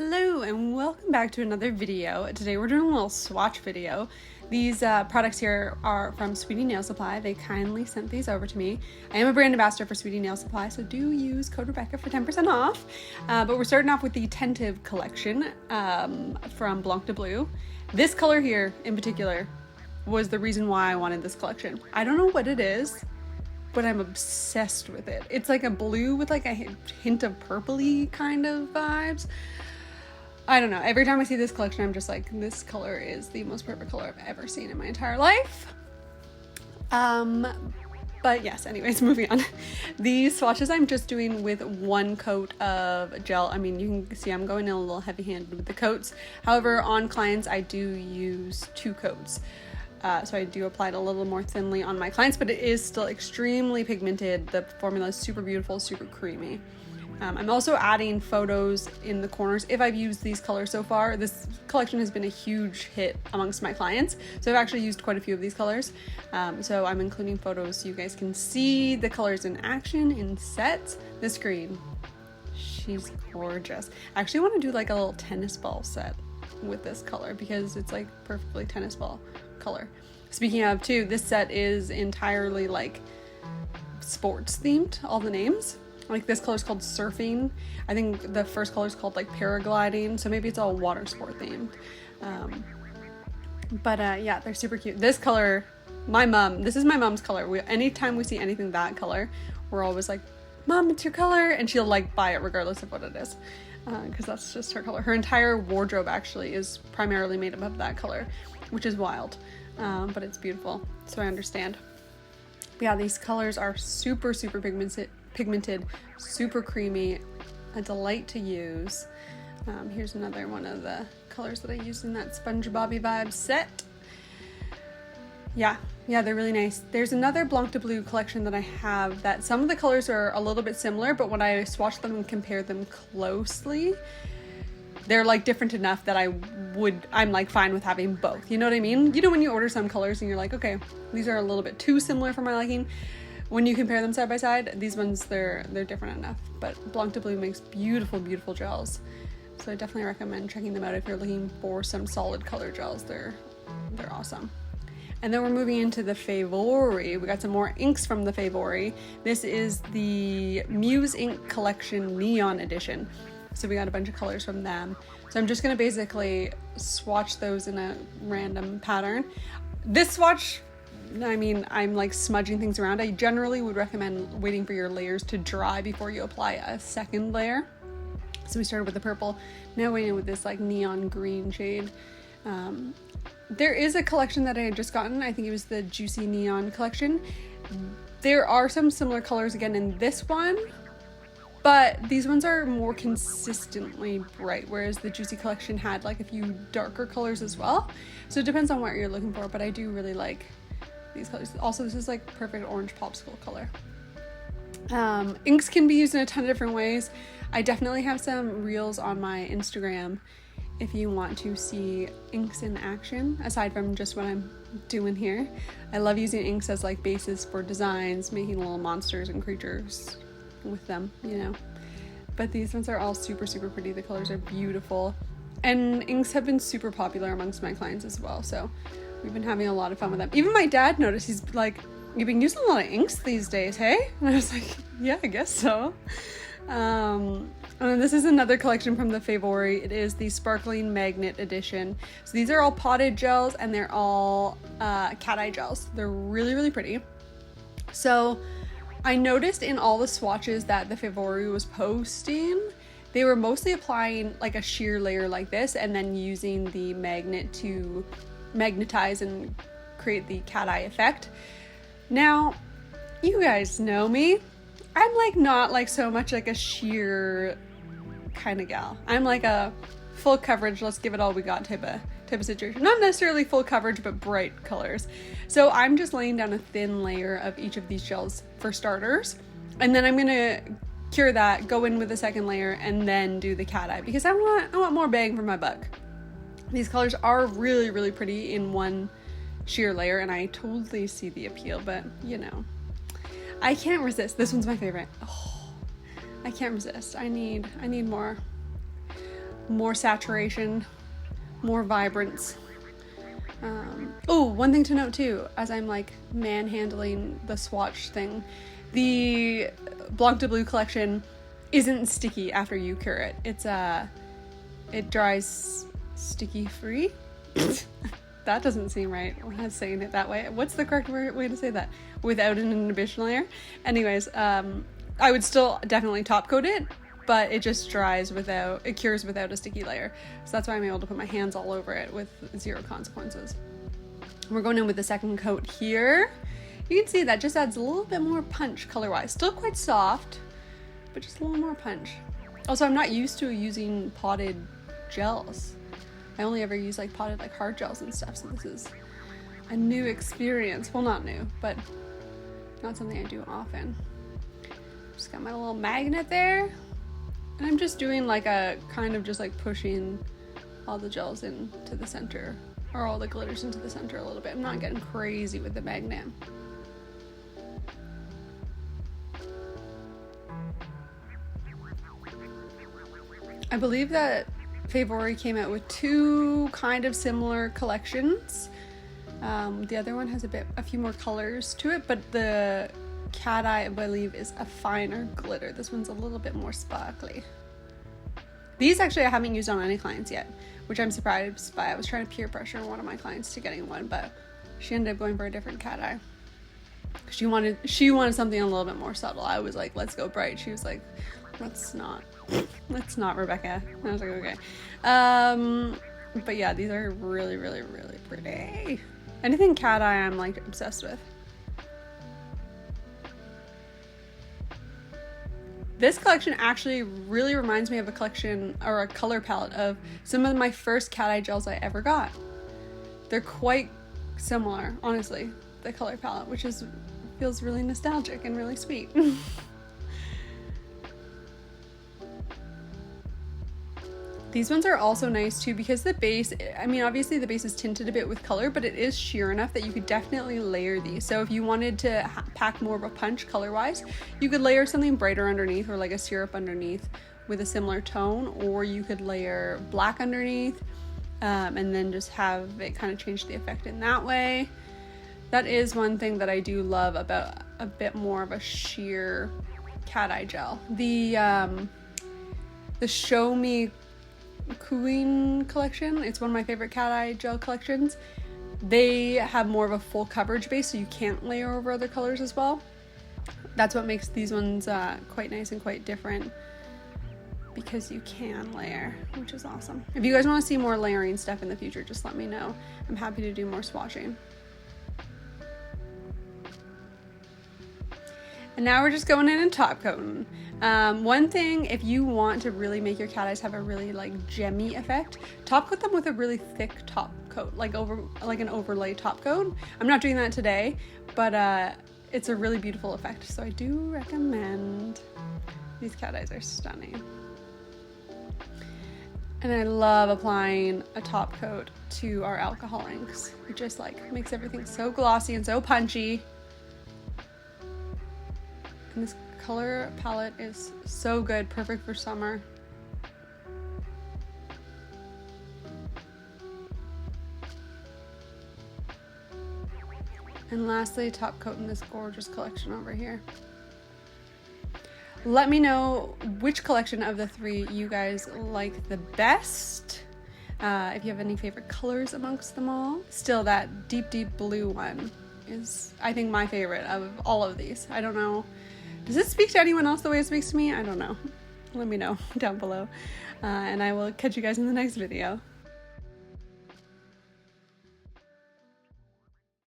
Hello and welcome back to another video. Today we're doing a little swatch video. These products here are from Sweetie Nail Supply. They kindly sent these over to me. I am a brand ambassador for Sweetie Nail Supply, so do use code Rebecca for 10% off. But we're starting off with the Tentative collection from Blanc de Bleu. This color here in particular was the reason why I wanted this collection. I don't know what it is, but I'm obsessed with it. It's like a blue with like a hint of purpley kind of vibes. I don't know. Every time I see this collection, I'm just like, this color is the most perfect color I've ever seen in my entire life. But yes, anyways, moving on. These swatches I'm just doing with one coat of gel. I mean, you can see I'm going in a little heavy-handed with the coats. However, on clients, I do use 2 coats. So I do apply it a little more thinly on my clients, but it is still extremely pigmented. The formula is super beautiful, super creamy. I'm also adding photos in the corners if I've used these colors so far. This collection has been a huge hit amongst my clients, so I've actually used quite a few of these colors. So I'm including photos so you guys can see the colors in action, in sets. This green, she's gorgeous. I actually want to do like a little tennis ball set with this color because it's like perfectly tennis ball color. Speaking of too, this set is entirely like sports themed, all the names. Like this color is called surfing. I think the first color is called like paragliding. So maybe it's all water sport themed. Yeah, they're super cute. This color, this is my mom's color. Anytime we see anything that color, we're always like, Mom, it's your color. And she'll like buy it regardless of what it is. Because that's just her color. Her entire wardrobe actually is primarily made up of that color, which is wild. But it's beautiful. So I understand. But yeah, these colors are super, super pigmented, super creamy, a delight to use. Here's another one of the colors that I used in that SpongeBob Vibes set. Yeah, they're really nice. There's another Blanc de Bleu collection that I have that some of the colors are a little bit similar, but when I swatch them and compare them closely, they're like different enough that I'm like fine with having both. You know what I mean? You know when you order some colors and you're like, okay, these are a little bit too similar for my liking. When you compare them side by side, these ones, they're different enough. But Blanc de Bleu makes beautiful, beautiful gels. So I definitely recommend checking them out if you're looking for some solid color gels. They're awesome. And then we're moving into the Favori. We got some more inks from the Favori. This is the Muse Ink Collection Neon Edition. So we got a bunch of colors from them. So I'm just gonna basically swatch those in a random pattern. This swatch, I mean, I'm like smudging things around. I generally would recommend waiting for your layers to dry before you apply a second layer. So we started with the purple, now waiting with this like neon green shade. There is a collection that I had just gotten. I think it was the Juicy Neon collection. There are some similar colors again in this one, but these ones are more consistently bright, whereas the Juicy collection had like a few darker colors as well. So it depends on what you're looking for, but I do really like these colors. Also, this is like perfect orange popsicle color. Inks can be used in a ton of different ways. I definitely have some reels on my Instagram if you want to see inks in action, aside from just what I'm doing here. I love using inks as like bases for designs, making little monsters and creatures with them, you know. But these ones are all super, super pretty. The colors are beautiful. And inks have been super popular amongst my clients as well, so we've been having a lot of fun with them. Even my dad noticed. He's like, you've been using a lot of inks these days, hey? And I was like, yeah, I guess so. And this is another collection from the Favori. It is the Sparkling Magnet Edition. So these are all potted gels and they're all cat eye gels. They're really, really pretty. So I noticed in all the swatches that the Favori was posting, they were mostly applying like a sheer layer like this and then using the magnet to magnetize and create the cat eye effect. Now, you guys know me. I'm like not like so much like a sheer kind of gal. I'm like a full coverage, let's give it all we got type of situation. Not necessarily full coverage, but bright colors. So I'm just laying down a thin layer of each of these gels for starters. And then I'm gonna cure that, go in with a second layer, and then do the cat eye because I want more bang for my buck. These colors are really, really pretty in one sheer layer, and I totally see the appeal, but you know, I can't resist. This one's my favorite. Oh, I can't resist. I need more. more saturation, more vibrance. Oh, one thing to note too, as I'm like manhandling the swatch thing, the Blanc de Bleu collection isn't sticky after you cure it. It dries sticky free. That doesn't seem right. I'm not saying it that way. What's the correct way to say that? Without an inhibition layer? Anyways, I would still definitely top coat it, but it just dries without, it cures without a sticky layer. So that's why I'm able to put my hands all over it with zero consequences. We're going in with the second coat here. You can see that just adds a little bit more punch color-wise. Still quite soft, but just a little more punch. Also, I'm not used to using potted gels. I only ever use like potted like hard gels and stuff, so this is a new experience. Well, not new, but not something I do often. Just got my little magnet there, and I'm just doing like a kind of just like pushing all the gels into the center, or all the glitters into the center a little bit. I'm not getting crazy with the magnet. I believe that Favori came out with two kind of similar collections. The other one has a few more colors to it, but the Cat Eye, I believe, is a finer glitter. This one's a little bit more sparkly. These actually I haven't used on any clients yet, which I'm surprised by. I was trying to peer pressure one of my clients to getting one, but she ended up going for a different Cat Eye. She wanted something a little bit more subtle. I was like, let's go bright. She was like, let's not, Rebecca. I was like, okay. But yeah, these are really, really, really pretty. Anything Cat Eye I'm like obsessed with. This collection actually really reminds me of a collection or a color palette of some of my first Cat Eye gels I ever got. They're quite similar, honestly, the color palette, which feels really nostalgic and really sweet. These ones are also nice too because the base, I mean, obviously the base is tinted a bit with color, but it is sheer enough that you could definitely layer these. So if you wanted to pack more of a punch color-wise, you could layer something brighter underneath or like a syrup underneath with a similar tone, or you could layer black underneath and then just have it kind of change the effect in that way. That is one thing that I do love about a bit more of a sheer Cat Eye gel. The Show Me Cooing collection, it's one of my favorite Cat Eye gel collections. They have more of a full coverage base, so you can't layer over other colors as well. That's what makes these ones quite nice and quite different, because you can layer, which is awesome. If you guys want to see more layering stuff in the future, just let me know. I'm happy to do more swatching. And now we're just going in and top coating. One thing, if you want to really make your cat eyes have a really like gemmy effect, top coat them with a really thick top coat, like an overlay top coat. I'm not doing that today, but it's a really beautiful effect, so I do recommend. These cat eyes are stunning. And I love applying a top coat to our alcohol inks. It just like makes everything so glossy and so punchy. And this color palette is so good, perfect for summer. And lastly, top coat in this gorgeous collection over here. Let me know which collection of the three you guys like the best. If you have any favorite colors amongst them all. Still, that deep, deep blue one is, I think, my favorite of all of these. I don't know. Does it speak to anyone else the way it speaks to me? I don't know. Let me know down below. And I will catch you guys in the next video.